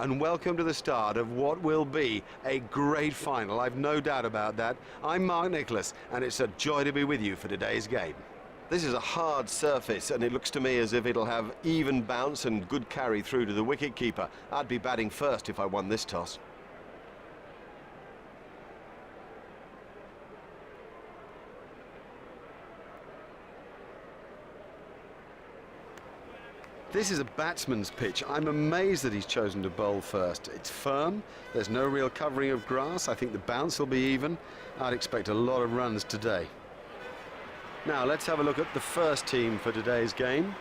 and welcome to the start of what will be a great final. I've no doubt about that. I'm Mark Nicholas, and it's a joy to be with you for today's game. This is a hard surface, and it looks to me as if it'll have even bounce and good carry through to the wicket-keeper. I'd be batting first if I won this toss. This is a batsman's pitch. I'm amazed that he's chosen to bowl first. It's firm, there's no real covering of grass. I think the bounce will be even. I'd expect a lot of runs today. Now let's have a look at the first team for today's game.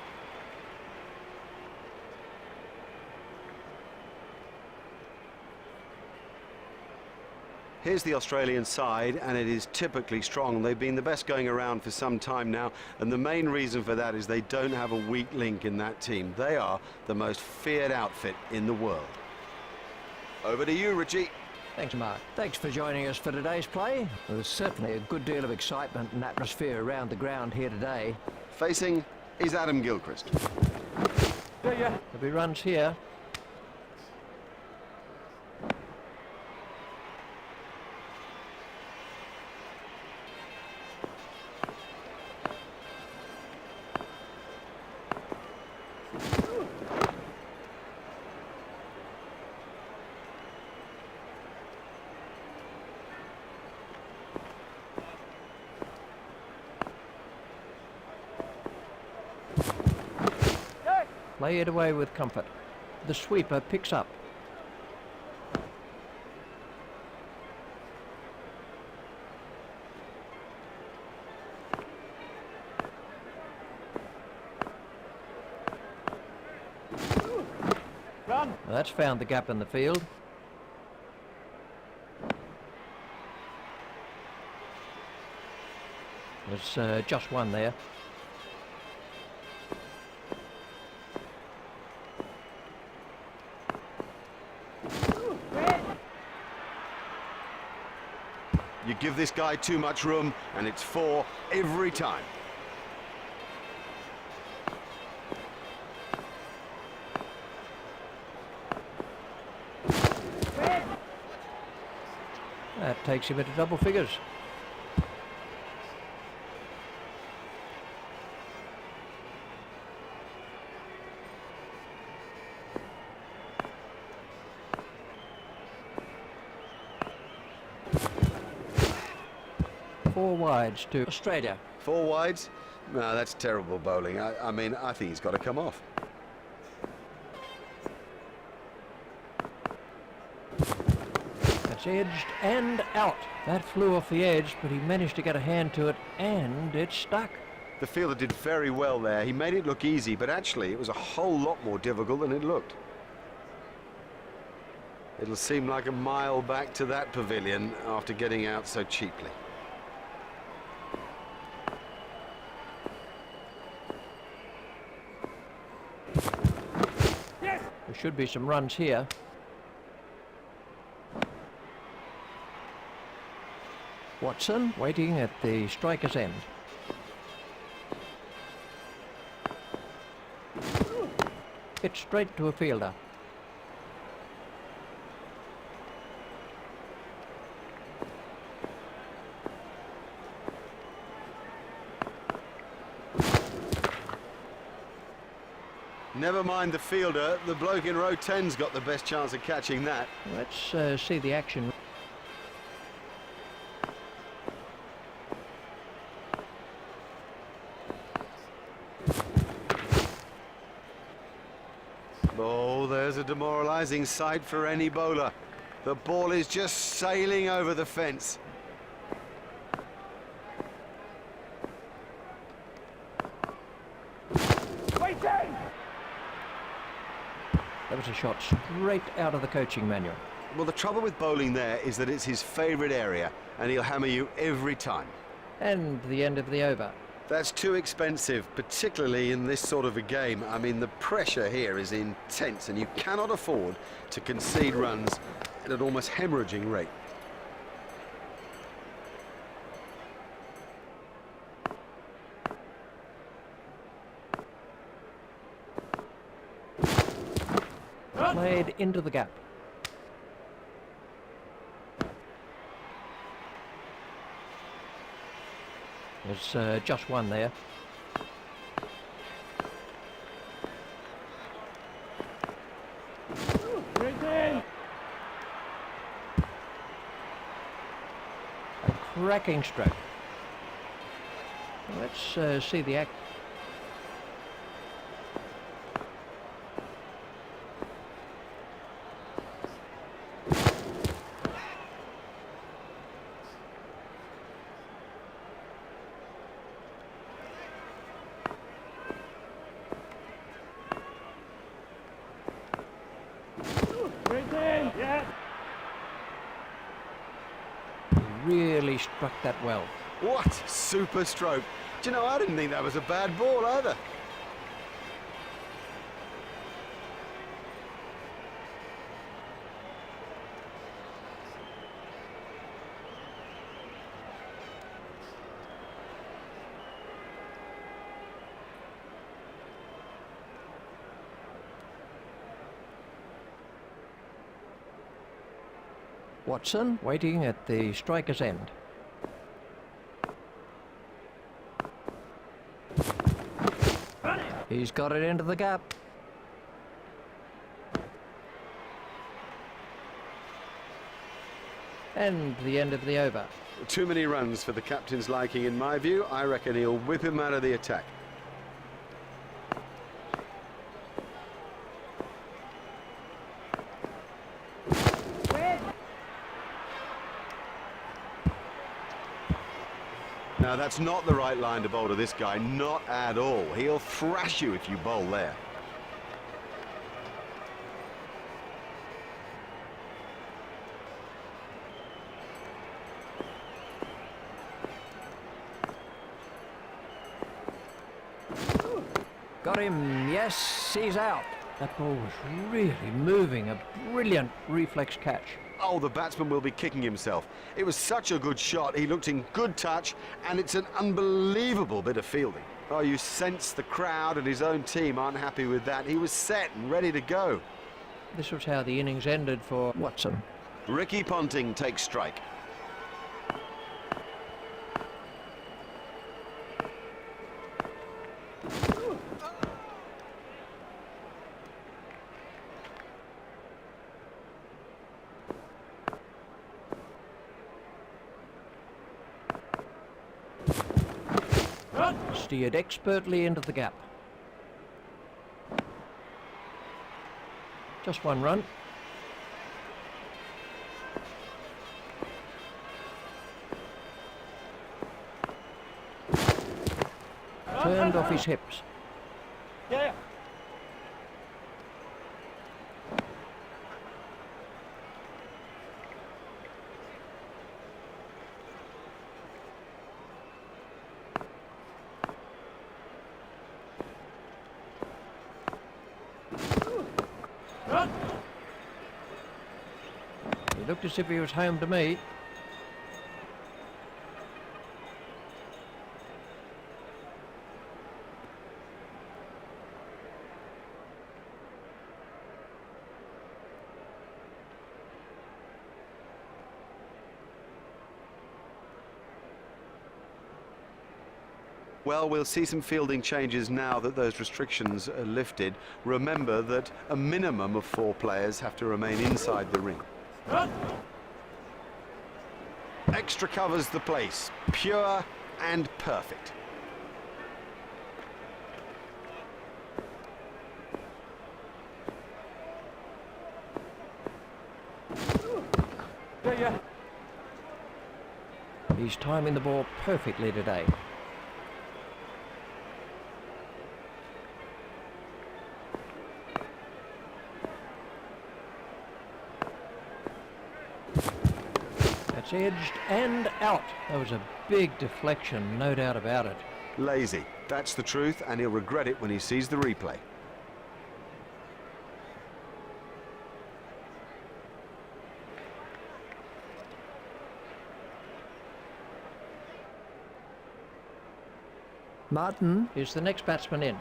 Here's the Australian side, and it is typically strong. They've been the best going around for some time now, and the main reason for that is they don't have a weak link in that team. They are the most feared outfit in the world. Over to you, Richie. Thanks, Mark. Thanks for joining us for today's play. There's certainly a good deal of excitement and atmosphere around the ground here today. Facing is Adam Gilchrist. There'll be runs here. Lay it away with comfort. The sweeper picks up. Run. Well, that's found the gap in the field. There's just one there. You give this guy too much room, and it's 4 every time. That takes him into double figures. Four wides to Australia. 4 wides? No, that's terrible bowling. I mean, I think he's got to come off. That's edged and out. That flew off the edge, but he managed to get a hand to it, and it stuck. The fielder did very well there. He made it look easy, but actually it was a whole lot more difficult than it looked. It'll seem like a mile back to that pavilion after getting out so cheaply. There should be some runs here. Watson waiting at the striker's end. It's straight to a fielder. Never mind the fielder, the bloke in row 10's got the best chance of catching that. Let's see the action. Oh, there's a demoralising sight for any bowler. The ball is just sailing over the fence. That was a shot straight out of the coaching manual. Well, the trouble with bowling there is that it's his favourite area, and he'll hammer you every time. And the end of the over. That's too expensive, particularly in this sort of a game. I mean, the pressure here is intense, and you cannot afford to concede runs at an almost hemorrhaging rate. Play head into the gap. There's just one there. A cracking stroke. Let's see the act. Really struck that well. What super stroke. Do you know, I didn't think that was a bad ball either. Watson waiting at the striker's end. He's got it into the gap. And the end of the over. Too many runs for the captain's liking, in my view. I reckon he'll whip him out of the attack. Now, that's not the right line to bowl to this guy, not at all. He'll thrash you if you bowl there. Got him, yes, he's out. That ball was really moving, a brilliant reflex catch. Oh, the batsman will be kicking himself. It was such a good shot. He looked in good touch, and it's an unbelievable bit of fielding. Oh, you sense the crowd and his own team aren't happy with that. He was set and ready to go. This was how the innings ended for Watson. Ricky Ponting takes strike. Steered expertly into the gap. Just one run. Turned off his hips. Yeah. He looked as if he was home to me. Well, we'll see some fielding changes now that those restrictions are lifted. Remember that a minimum of 4 players have to remain inside the ring. Extra covers the place. Pure and perfect. Yeah. He's timing the ball perfectly today. That's edged and out. That was a big deflection, no doubt about it. Lazy. That's the truth, and he'll regret it when he sees the replay. Martin is the next batsman in.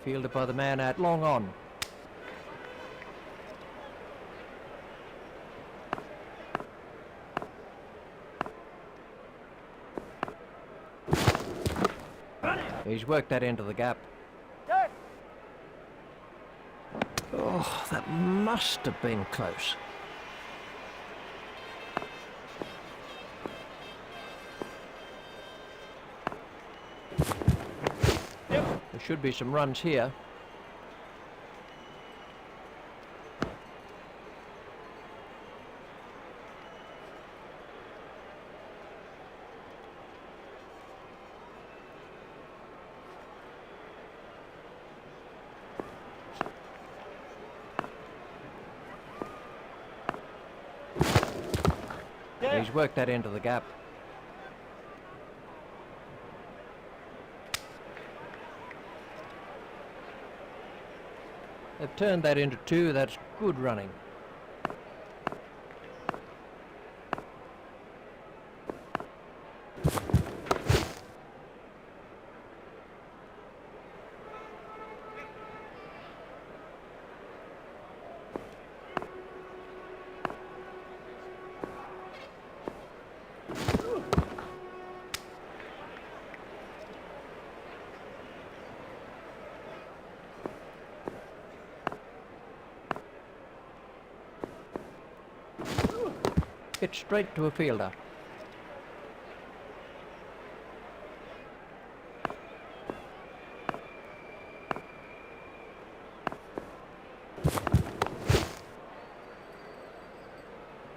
Fielded by the man out long on. He's worked that into the gap. Oh, that must have been close. There should be some runs here. He's worked that into the gap. They've turned that into 2. That's good running. Hit straight to a fielder.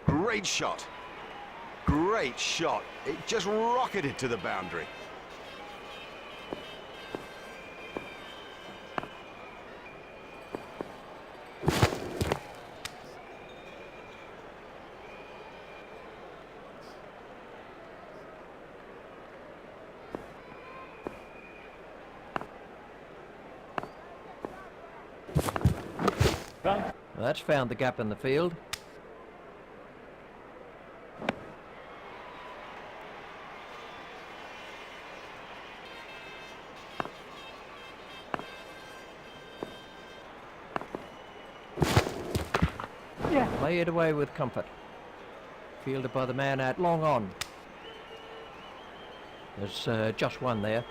Great shot. Great shot. It just rocketed to the boundary. Well, that's found the gap in the field. Play it away with comfort. Fielded by the man out long on. There's just one there.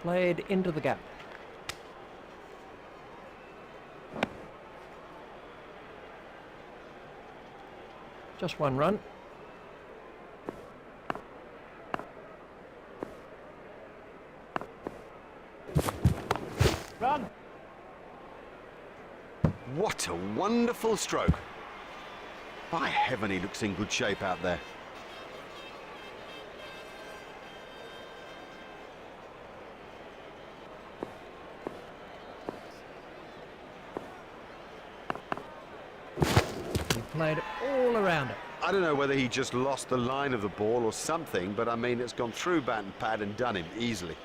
Played into the gap. Just one run. Run! What a wonderful stroke. By heaven, he looks in good shape out there. Played all around it. I don't know whether he just lost the line of the ball or something, but I mean, it's gone through bat and pad and done him easily.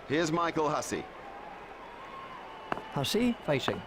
Here's Michael Hussey. Hussey facing.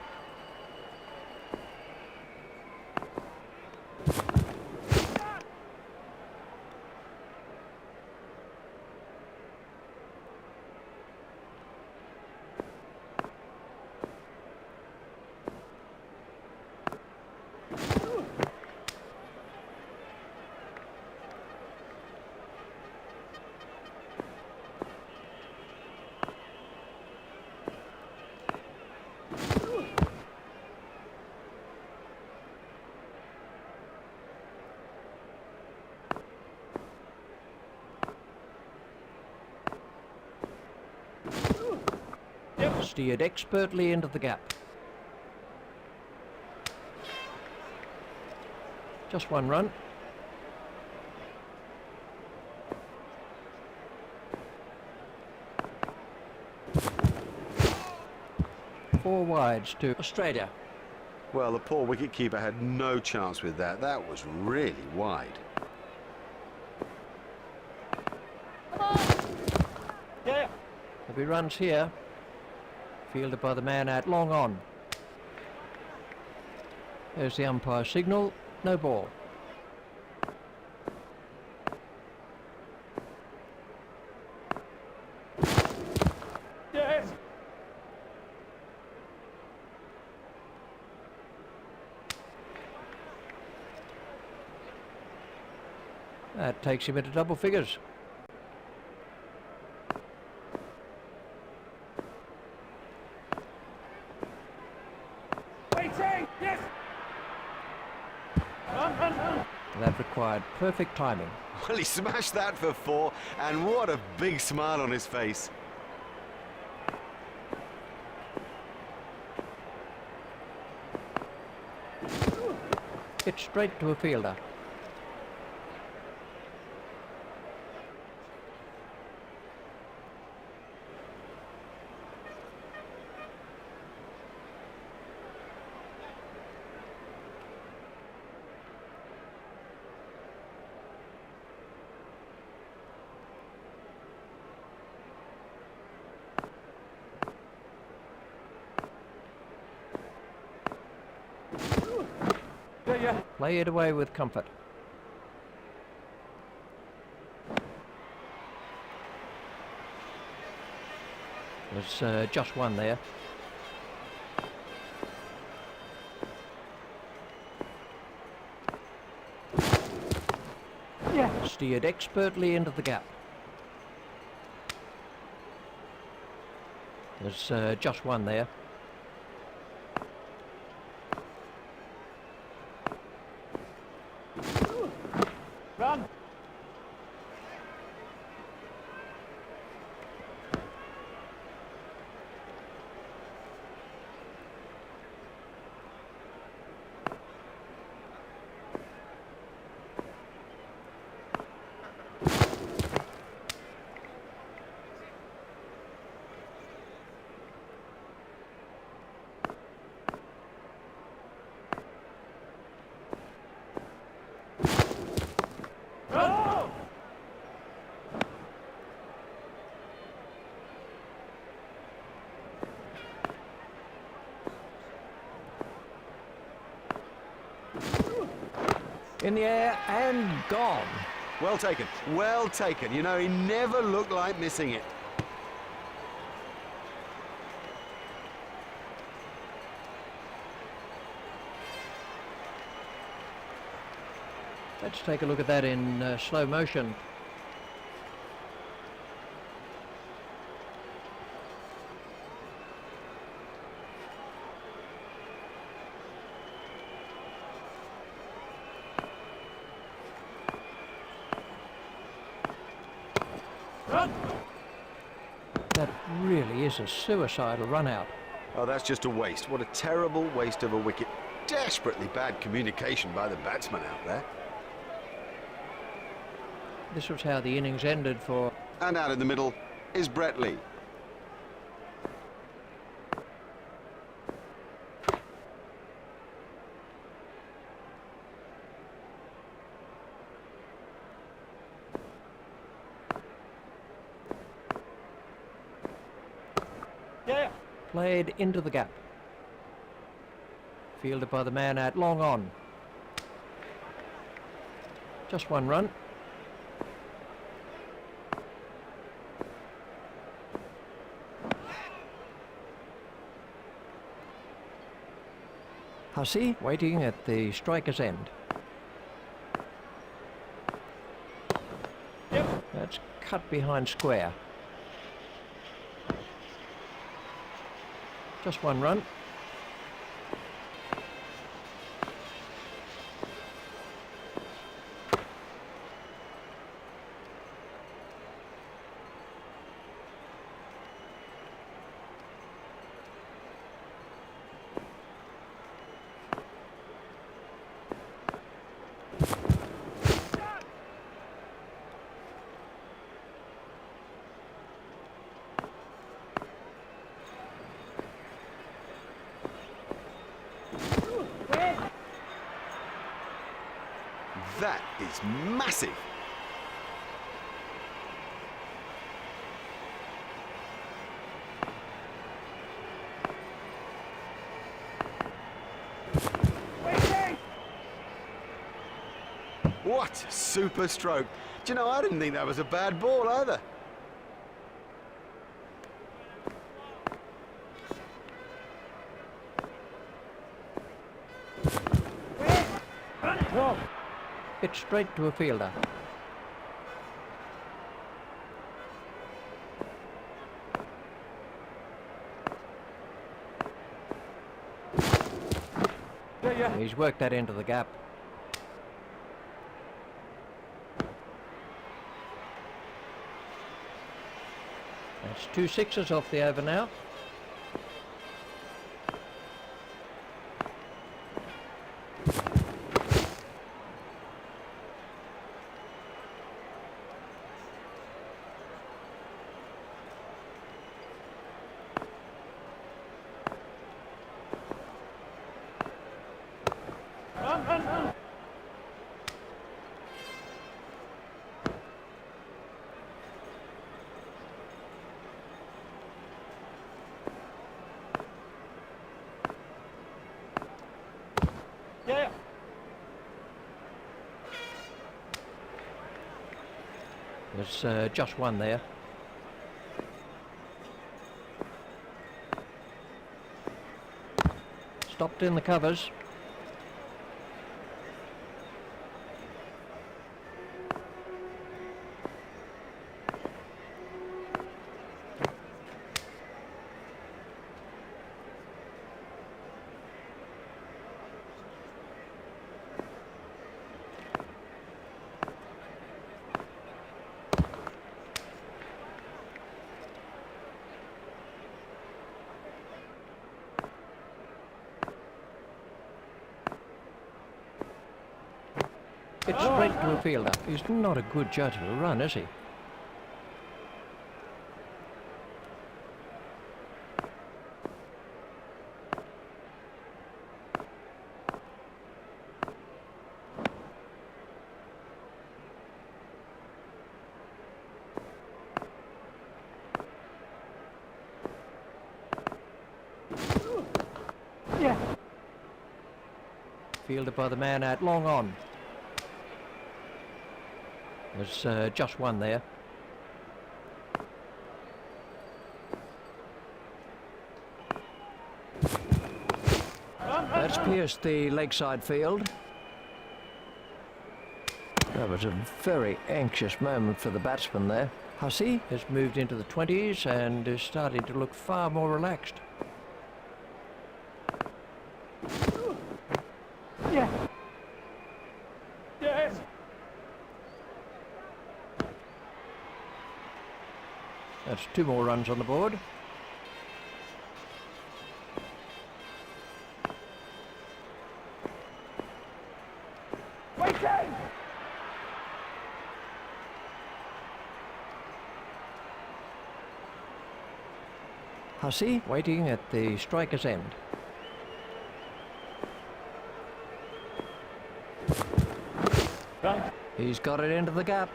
Steered expertly into the gap. Just one run. Four wides to Australia. Well, the poor wicketkeeper had no chance with that. That was really wide. Yeah. There'll be runs here. Fielded by the man out long on. There's the umpire signal, no ball. Yes. That takes him into double figures. Waiting. Yes. Run. That required perfect timing. Well, he smashed that for 4, and what a big smile on his face. Hit straight to a fielder. Yeah. Play it away with comfort. There's just one there. Yeah. Steered expertly into the gap. There's just one there. Run. In the air and gone. Well taken, well taken. You know, he never looked like missing it. Let's take a look at that in slow motion. Run. That really is a suicidal run out. Oh, that's just a waste. What a terrible waste of a wicket. Desperately bad communication by the batsman out there. This was how the innings ended for... And out in the middle is Brett Lee. Yeah. Played into the gap. Fielded by the man out long on. Just one run. Hussey waiting at the striker's end. Yep. That's cut behind square. Just one run. That is massive. What a super stroke. Do you know, I didn't think that was a bad ball either. No. Hit straight to a fielder. Yeah. He's worked that into the gap. That's 2 sixes off the over now. Run. Yeah. There's just one there. Stopped in the covers. It's straight to a fielder. He's not a good judge of a run, is he? Yeah. Fielded by the man out long on. There's just one there. That's pierced the leg side field. That was a very anxious moment for the batsman there. Hussey has moved into the 20s and is starting to look far more relaxed. Yeah. Yes. That's 2 more runs on the board. Waiting. Hussey waiting at the striker's end. Run. He's got it into the gap.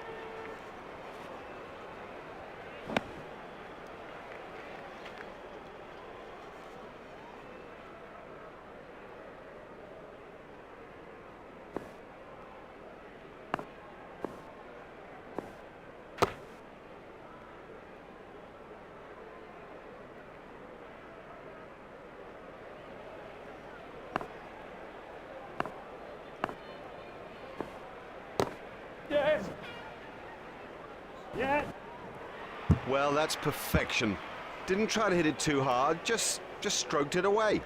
Yes. Yeah. Well, that's perfection. Didn't try to hit it too hard, just stroked it away.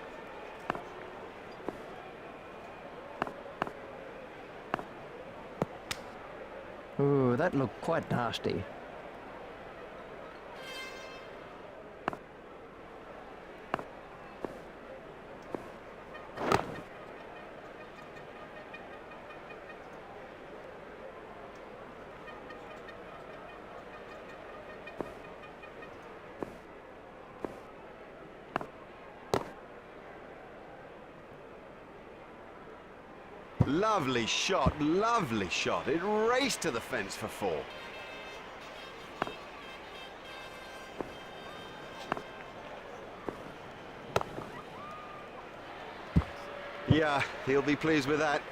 Ooh, that looked quite nasty. Lovely shot, lovely shot. It raced to the fence for 4. Yeah, he'll be pleased with that.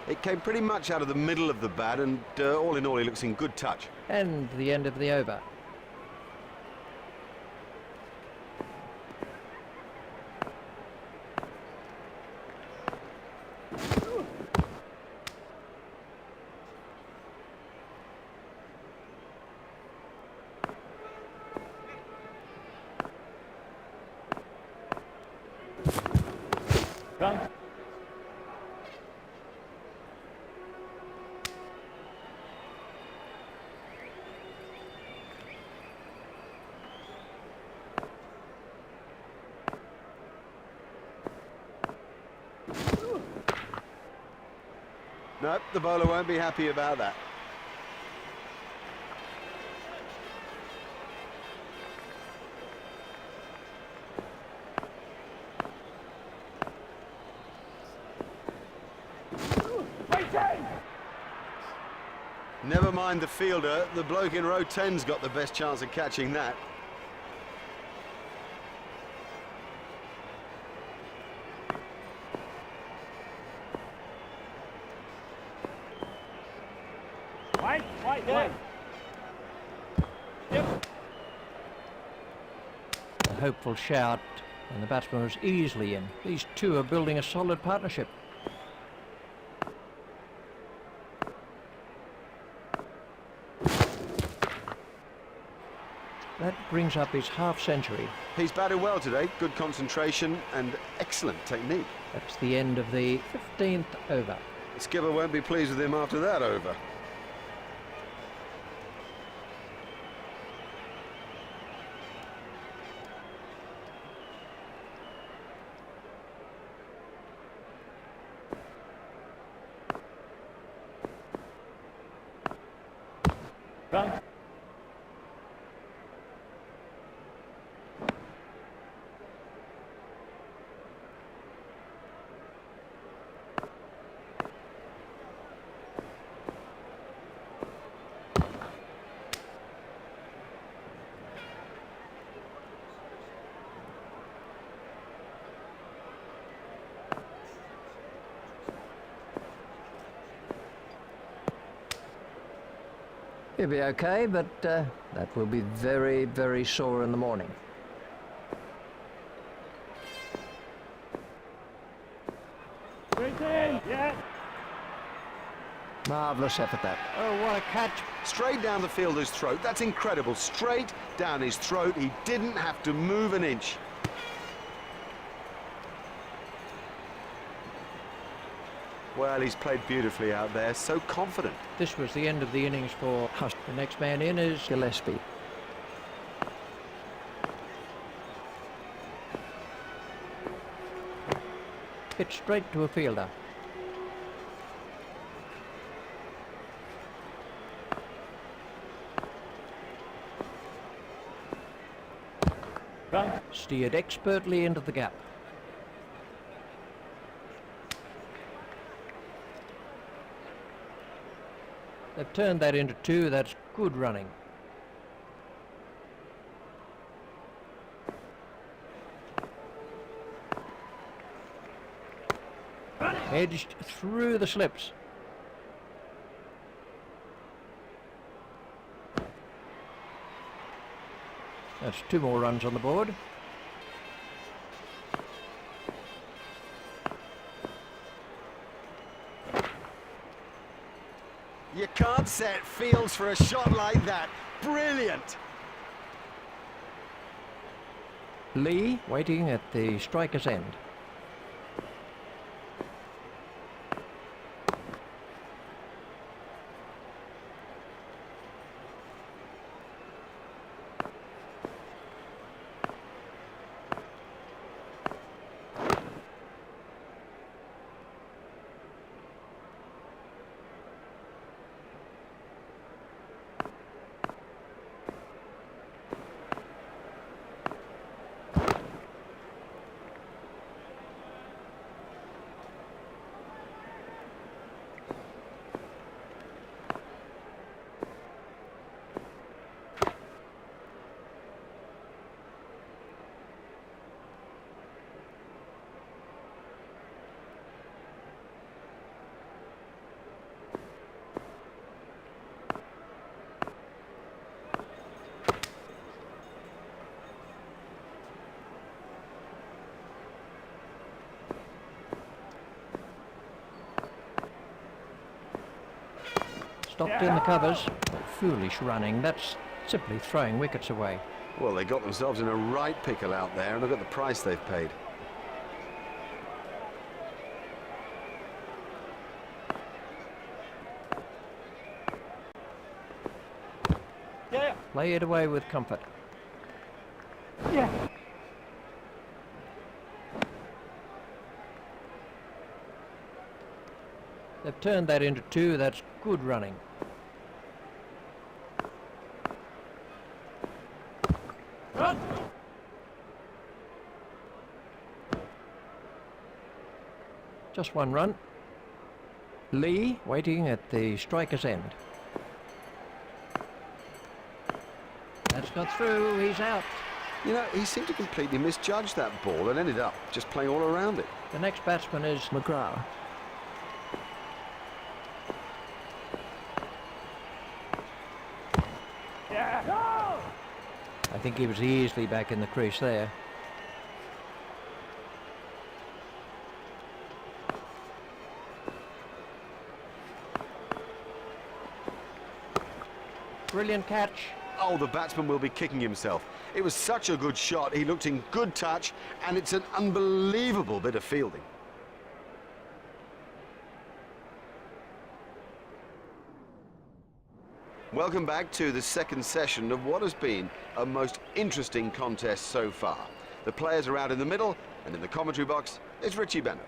It came pretty much out of the middle of the bat, and all in all, he looks in good touch. And the end of the over. Run. Nope, the bowler won't be happy about that. Waiting! Never mind the fielder, the bloke in row 10's got the best chance of catching that. Wait, yeah. Yep. A hopeful shout, and the batsman was easily in. These two are building a solid partnership. That brings up his half-century. He's batted well today, good concentration and excellent technique. That's the end of the 15th over. The skipper won't be pleased with him after that over. Run. He'll be okay, but that will be very, very sore in the morning. Waiting! Yeah. Marvellous effort that. Oh, what a catch. Straight down the fielder's throat, that's incredible. Straight down his throat, he didn't have to move an inch. Well, he's played beautifully out there, so confident. This was the end of the innings for Hussey. The next man in is Gillespie. Hit straight to a fielder. Run. Steered expertly into the gap. They've turned that into two. That's good running. Edged through the slips. That's two more runs on the board. You can't set fields for a shot like that. Brilliant! Lee waiting at the striker's end. Stopped in the covers. Foolish running. That's simply throwing wickets away. Well, they got themselves in a right pickle out there, and look at the price they've paid. Yeah. Play it away with comfort. Yeah. They've turned that into 2. That's good running. Run. Just 1 run. Lee waiting at the striker's end. That's got through. He's out. You know, he seemed to completely misjudge that ball and ended up just playing all around it. The next batsman is McGrath. Yeah. No. I think he was easily back in the crease there. Brilliant catch. Oh, the batsman will be kicking himself. It was such a good shot. He looked in good touch, and it's an unbelievable bit of fielding. Welcome back to the second session of what has been a most interesting contest so far. The players are out in the middle, and in the commentary box is Richie Bennett.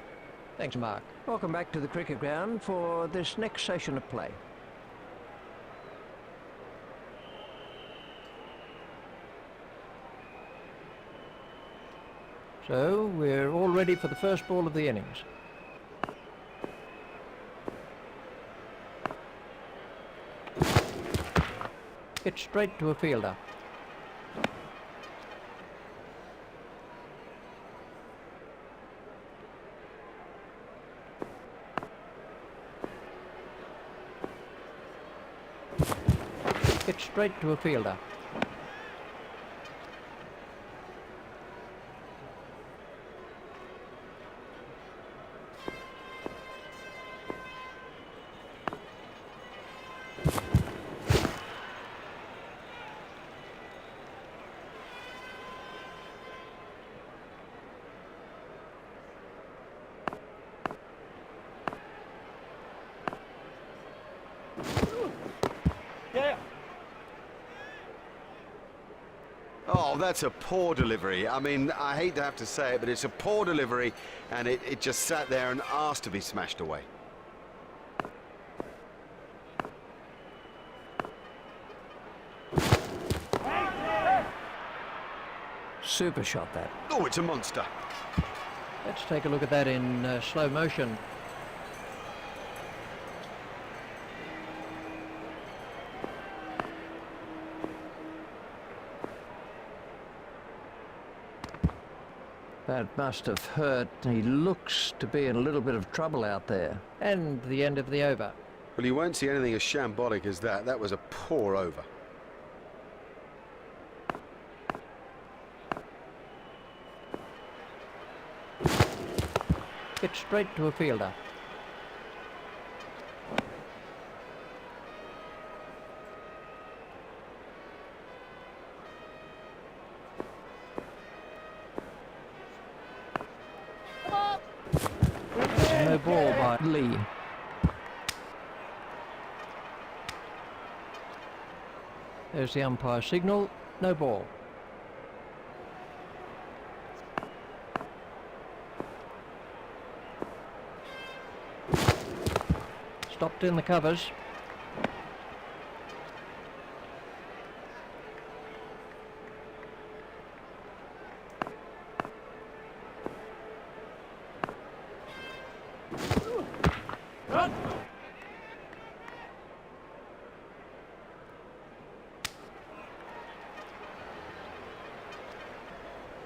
Thanks, Mark. Welcome back to the cricket ground for this next session of play. So we're all ready for the first ball of the innings. Hit straight to a fielder. Hit straight to a fielder. Yeah. Oh, that's a poor delivery. I mean, I hate to have to say it, but it's a poor delivery, and it just sat there and asked to be smashed away. Super shot that. Oh, it's a monster. Let's take a look at that in slow motion. That must have hurt. He looks to be in a little bit of trouble out there. And the end of the over. Well, you won't see anything as shambolic as that. That was a poor over. Hit straight to a fielder. No ball by Lee. There's the umpire signal. No ball. Stopped in the covers. Run.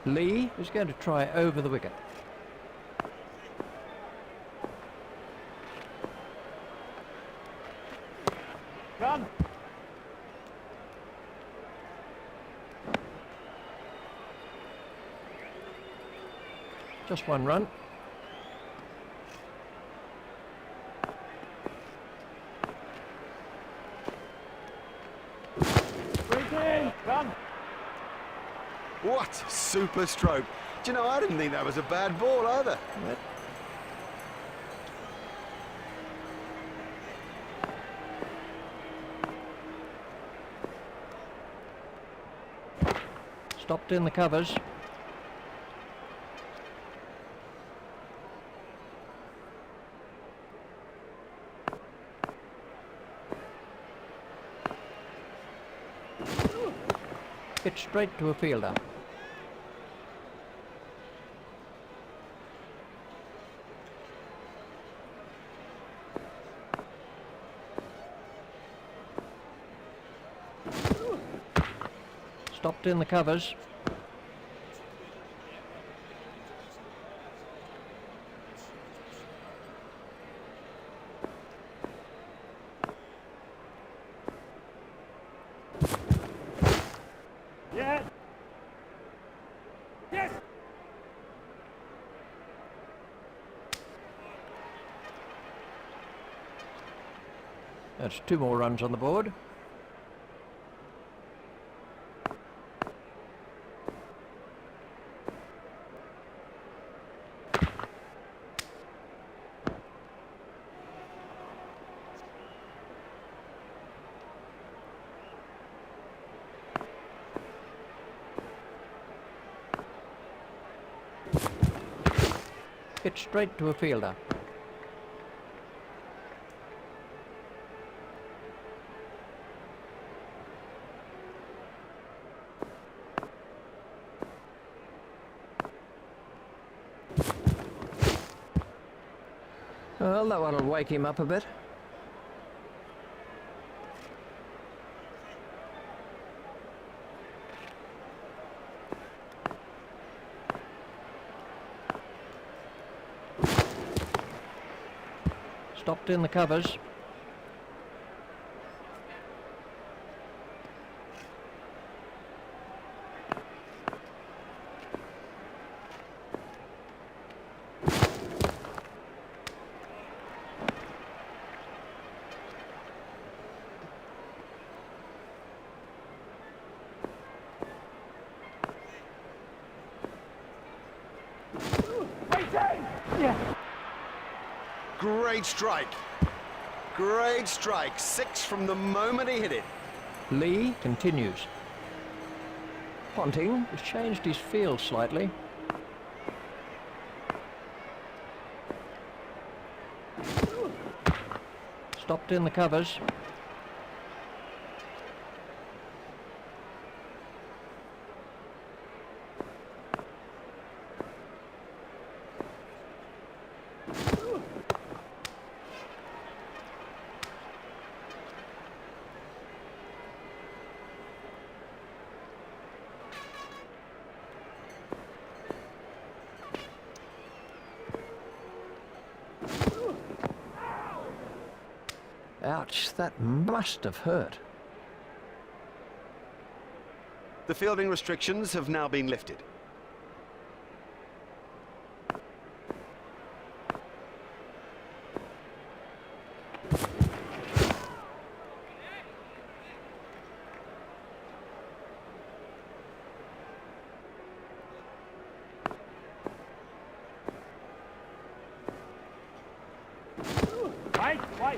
Lee is going to try over the wicket. Run. Just 1 run. Run. What a super stroke. Do you know, I didn't think that was a bad ball either. Stopped in the covers. Hit straight to a fielder. Stopped in the covers. Yes. Yes. That's 2 more runs on the board. Hit straight to a fielder. Well, that one will wake him up a bit. Stopped in the covers. Waiting. Yeah. Great strike. Great strike. 6 from the moment he hit it. Lee continues. Ponting has changed his field slightly. Stopped in the covers. Ouch, that must have hurt. The fielding restrictions have now been lifted.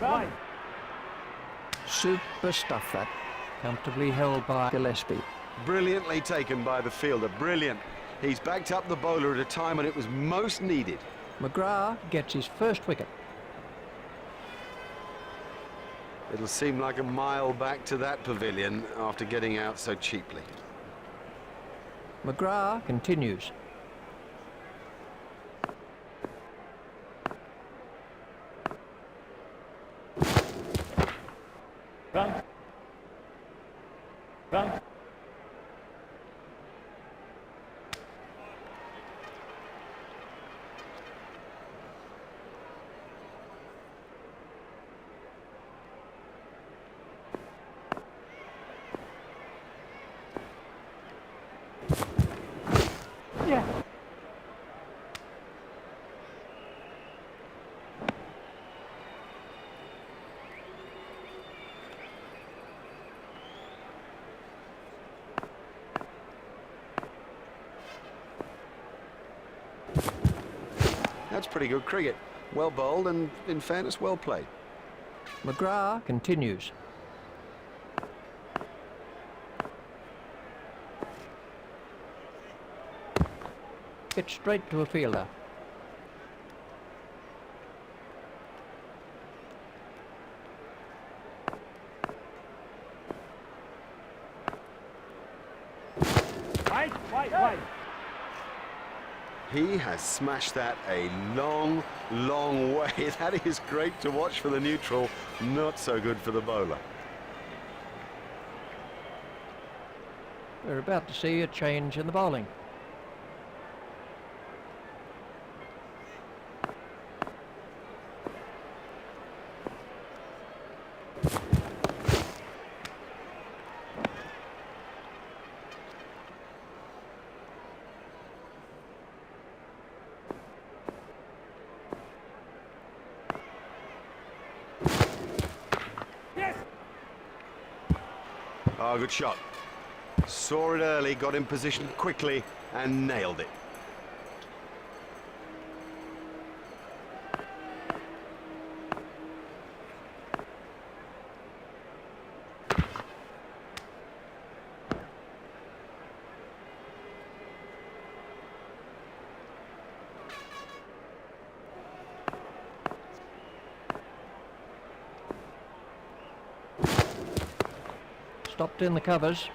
Wait. Super stuff, that. Comfortably held by Gillespie. Brilliantly taken by the fielder. Brilliant. He's backed up the bowler at a time when it was most needed. McGrath gets his first wicket. It'll seem like a mile back to that pavilion after getting out so cheaply. McGrath continues. Run. Run. Yeah. That's pretty good cricket. Well bowled and, in fairness, well played. McGrath continues. Hit straight to a fielder. Wait. He has smashed that a long, long way. That is great to watch for the neutral, not so good for the bowler. We're about to see a change in the bowling. Oh, good shot. Saw it early, got in position quickly and nailed it. Stopped in the covers.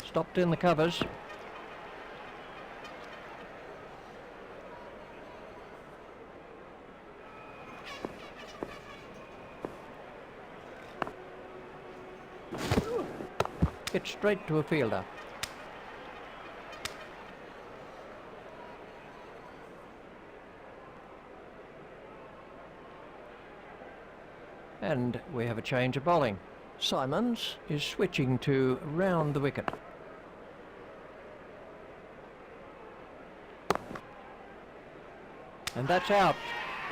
Stopped in the covers. Hit straight to a fielder. And we have a change of bowling. Symonds is switching to round the wicket. And that's out.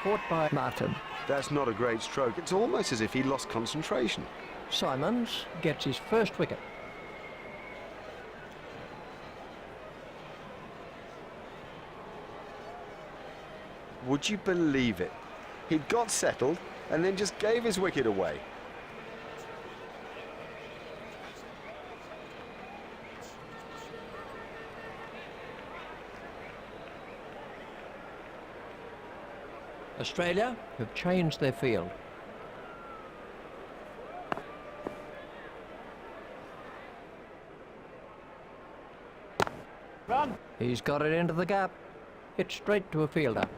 Caught by Martin. That's not a great stroke. It's almost as if he lost concentration. Symonds gets his first wicket. Would you believe it? He'd got settled and then just gave his wicket away. Australia have changed their field. Run. He's got it into the gap. Hit straight to a fielder.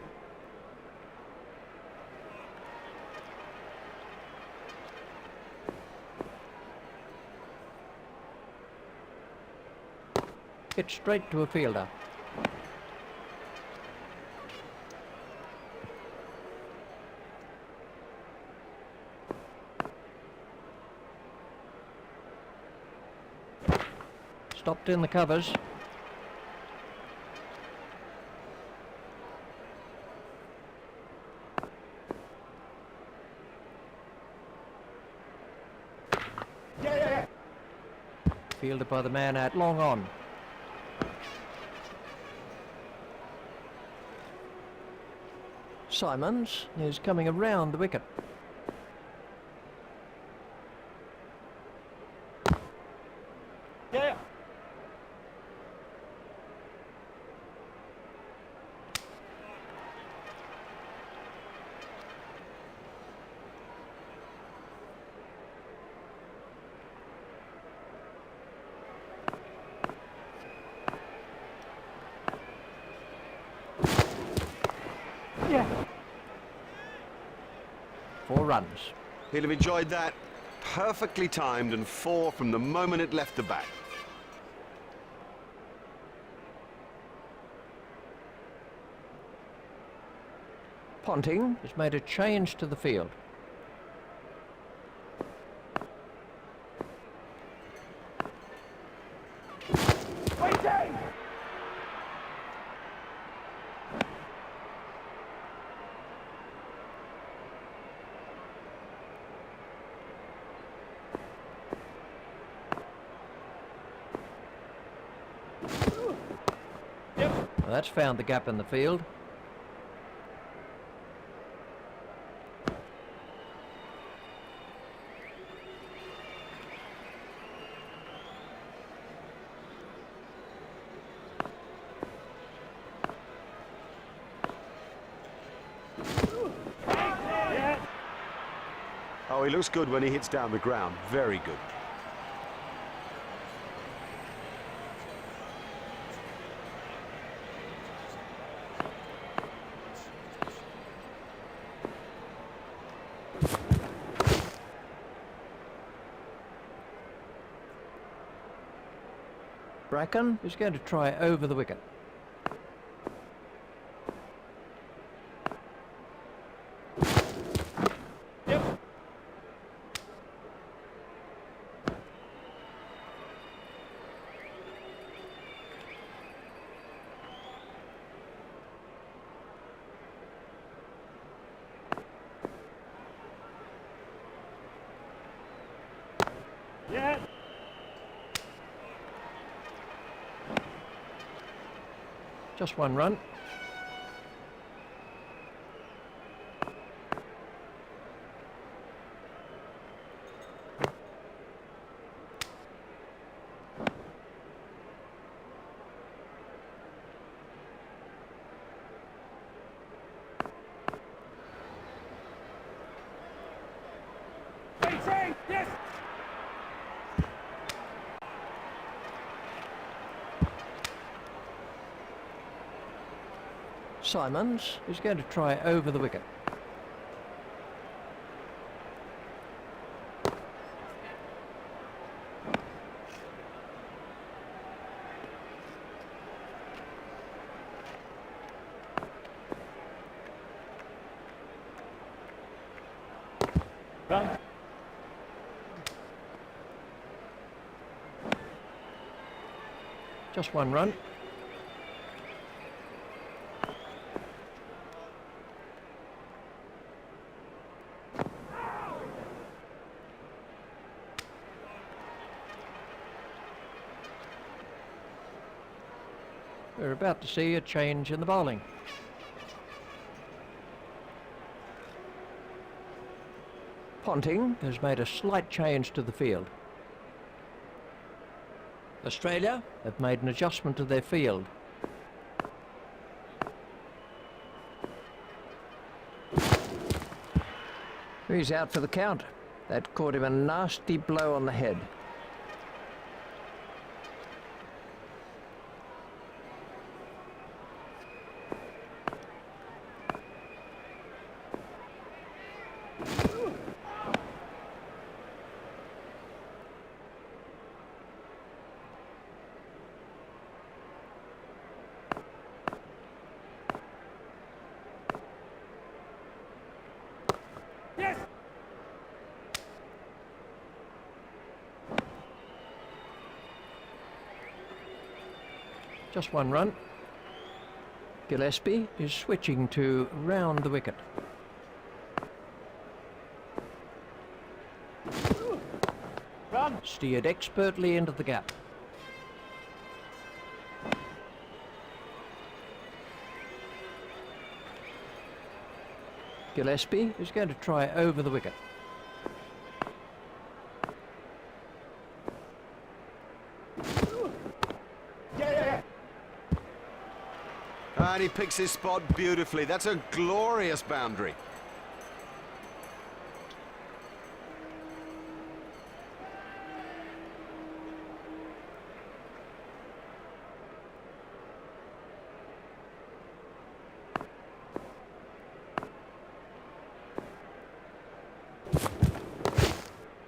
Hit straight to a fielder. Stopped in the covers. Yeah. Fielded by the man at long on. Symonds is coming around the wicket. Yeah. Yeah. 4 runs. He'll have enjoyed that. Perfectly timed and 4 from the moment it left the bat. Ponting has made a change to the field. Waiting. Well, that's found the gap in the field. Oh, he looks good when he hits down the ground. Very good. Bracken is going to try over the wicket. Yeah. Just one run. Waiting. Yes. Symonds is going to try over the wicket. Run. Just one run. We're about to see a change in the bowling. Ponting has made a slight change to the field. Australia have made an adjustment to their field. He's out for the count. That caught him a nasty blow on the head. Yes. Just one run. Gillespie is switching to round the wicket. Run. Steered expertly into the gap. Gillespie is going to try over the wicket. Yeah. And he picks his spot beautifully. That's a glorious boundary.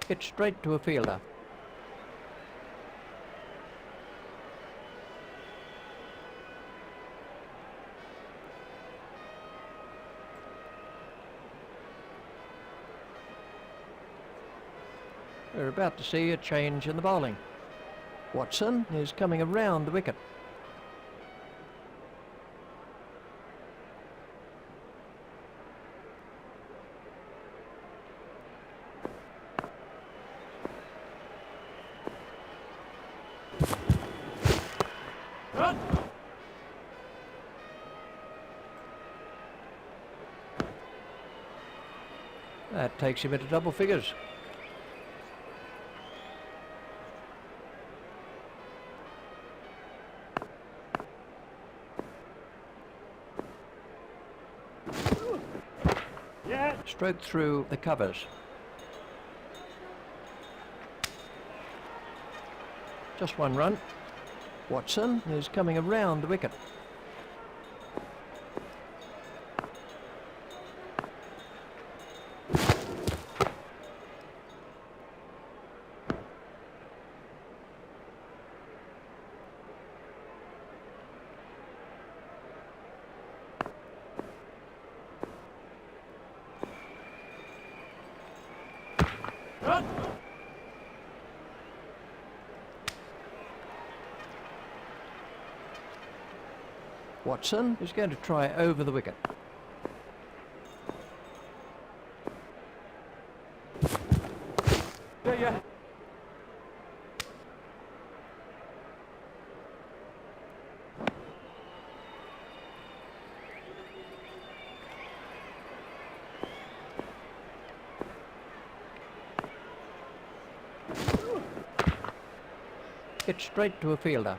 Hit straight to a fielder. We're about to see a change in the bowling. Watson is coming around the wicket. Run. That takes him into double figures. Yeah. Stroked through the covers. Just one run. Watson is coming around the wicket. Run. Watson is going to try over the wicket. Yeah. Hit straight to a fielder.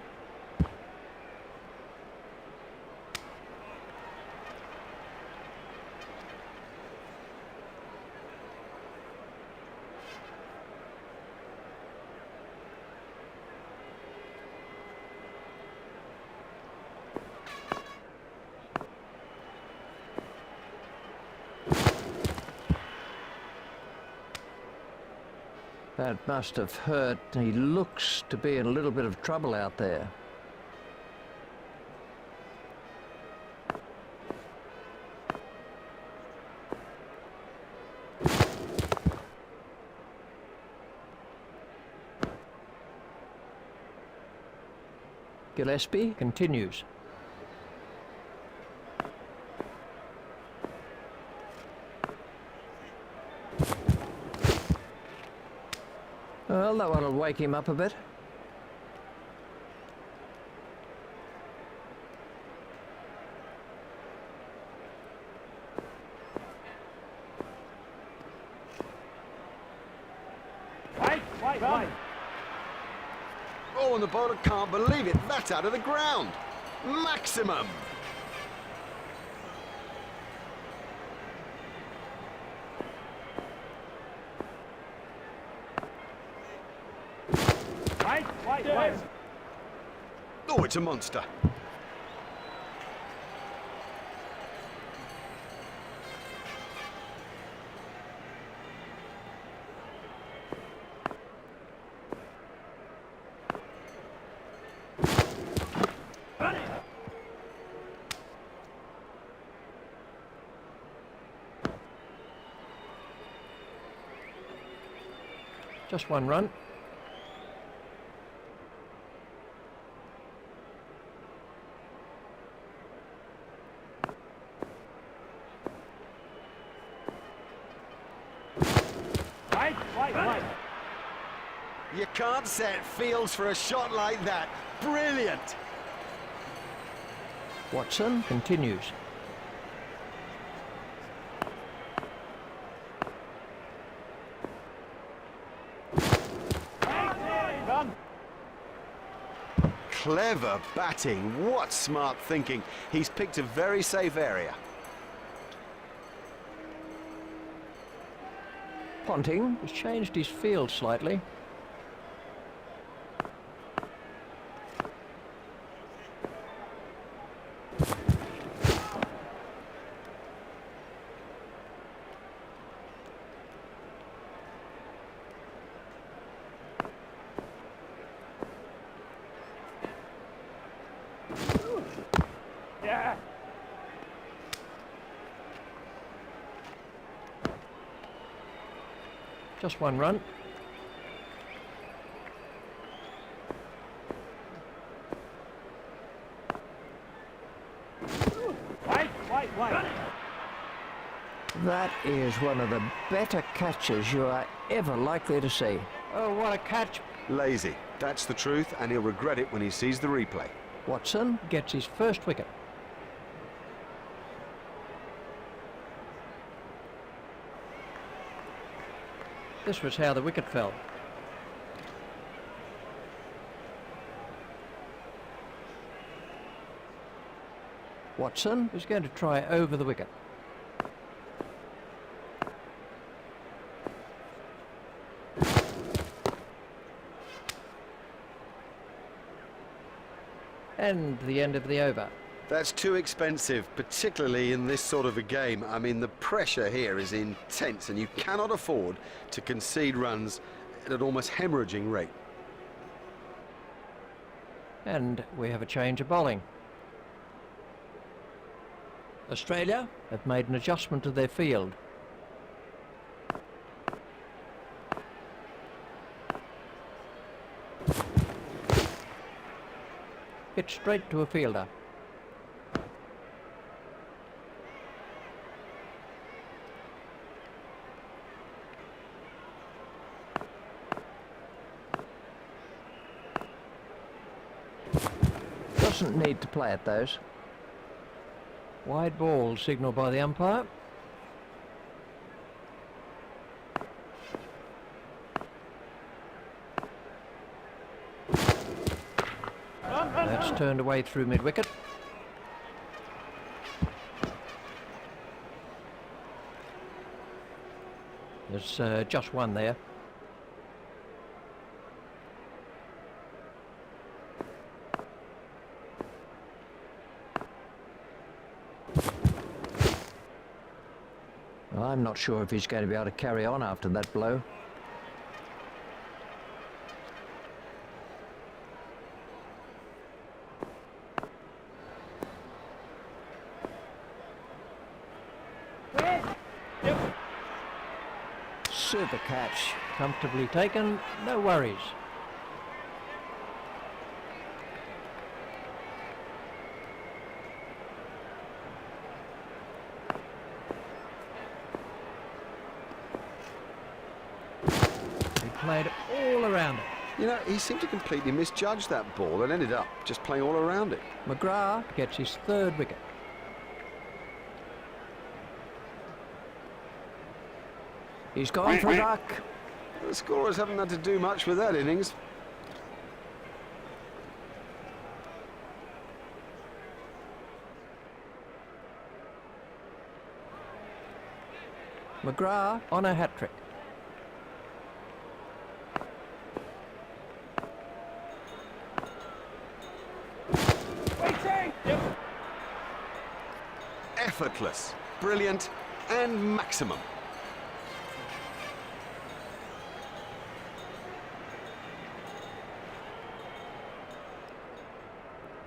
That must have hurt. He looks to be in a little bit of trouble out there. Gillespie continues. Well, that one will wake him up a bit. Right. Oh, and the bowler can't believe it. That's out of the ground. Maximum. Right. Oh, it's a monster. Just one run. Right. You can't set fields for a shot like that. Brilliant. Watson continues. Run. Clever batting. What smart thinking. He's picked a very safe area. Ponting has changed his field slightly. Yeah. Just one run. Right. That is one of the better catches you are ever likely to see. Oh, what a catch. Lazy. That's the truth, and he'll regret it when he sees the replay. Watson gets his first wicket. This was how the wicket fell. Watson is going to try over the wicket. And the end of the over. That's too expensive, particularly in this sort of a game. I mean, the pressure here is intense, and you cannot afford to concede runs at an almost hemorrhaging rate. And we have a change of bowling. Australia have made an adjustment to their field. Hit straight to a fielder. Doesn't need to play at those. Wide ball signalled by the umpire. That's turned away through mid-wicket. There's just one there. Well, I'm not sure if he's going to be able to carry on after that blow. Super catch, comfortably taken, no worries. He played all around it. You know, he seemed to completely misjudge that ball and ended up just playing all around it. McGrath gets his third wicket. He's gone for a duck. The scorers haven't had to do much with that innings. McGrath on a hat-trick. Effortless, brilliant, and maximum.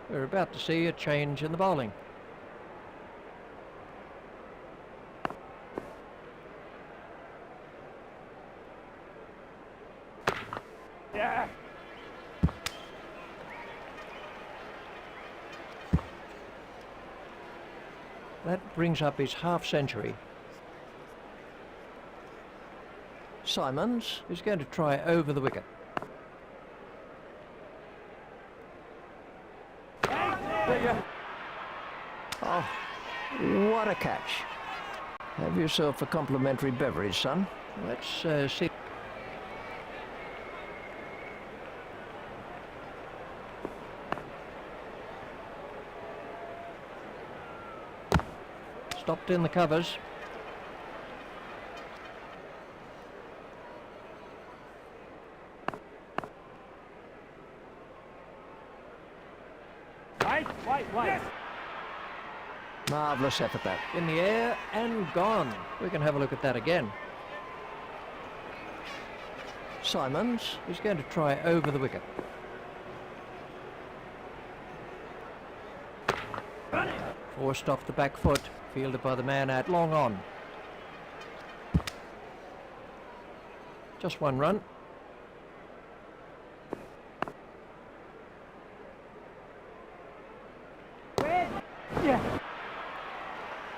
We're about to see a change in the bowling. Yeah. That brings up his half-century. Symonds is going to try over the wicket. Oh, what a catch. Have yourself a complimentary beverage, son. Let's see. Stopped in the covers. Right. Marvellous effort that. In the air and gone. We can have a look at that again. Symonds is going to try over the wicket. Forced off the back foot. Fielded by the man at long on. Just one run.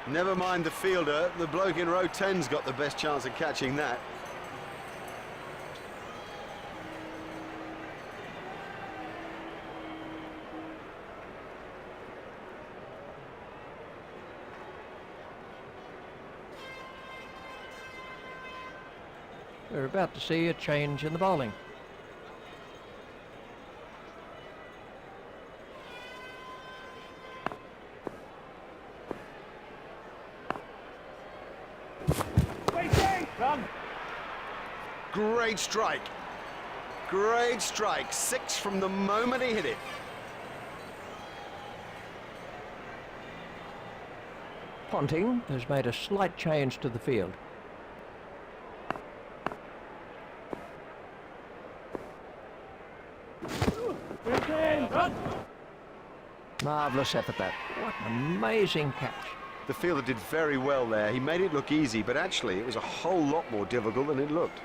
Never mind the fielder, the bloke in row 10's got the best chance of catching that. We're about to see a change in the bowling. Waiting! Run! Great strike. Great strike. 6 from the moment he hit it. Ponting has made a slight change to the field. Waiting! Run! Marvellous effort that. What an amazing catch. The fielder did very well there. He made it look easy, but actually it was a whole lot more difficult than it looked.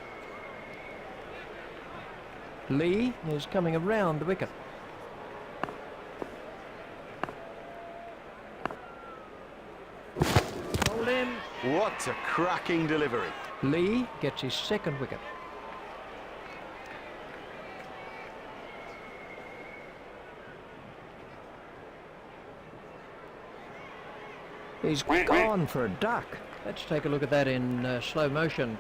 Lee is coming around the wicket. Hold in. What a cracking delivery. Lee gets his second wicket. He's gone for a duck. Let's take a look at that in slow motion.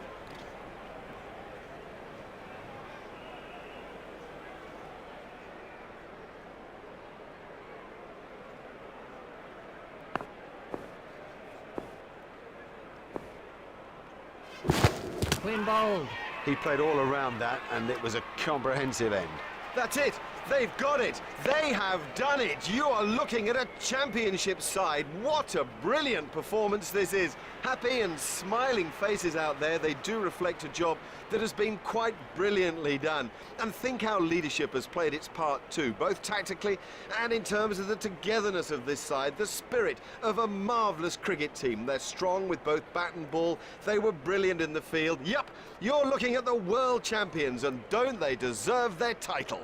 Clean bowled. He played all around that, and it was a comprehensive end. That's it. They've got it. They have done it. You are looking at a championship side. What a brilliant performance this is. Happy and smiling faces out there. They do reflect a job that has been quite brilliantly done. And think how leadership has played its part too, both tactically and in terms of the togetherness of this side, the spirit of a marvellous cricket team. They're strong with both bat and ball. They were brilliant in the field. Yup, you're looking at the world champions, and don't they deserve their title?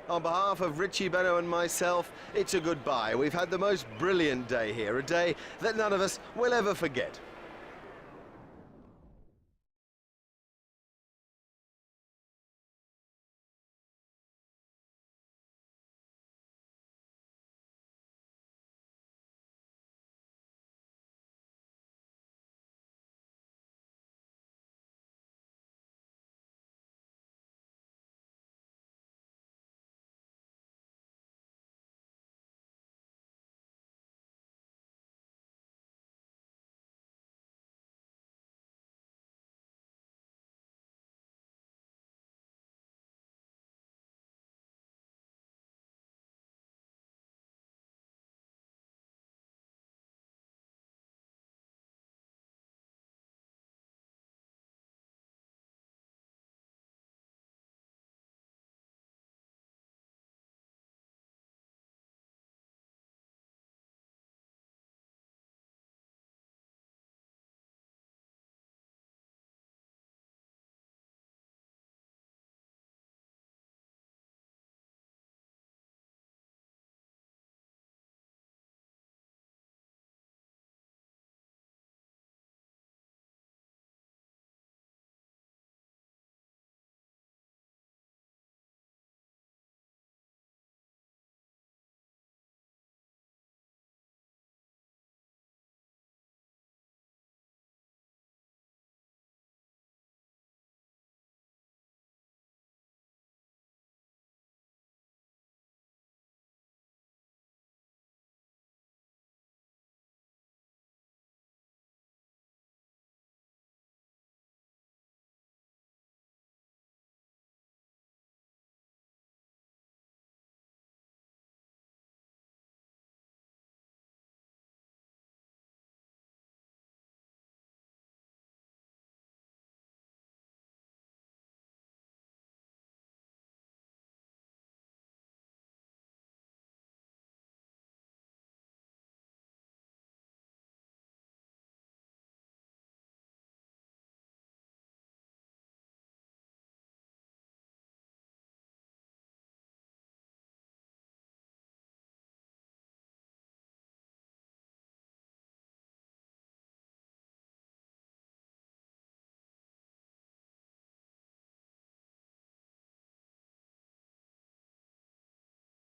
On behalf of Richie Benno and myself, it's a goodbye. We've had the most brilliant day here, a day that none of us will ever forget.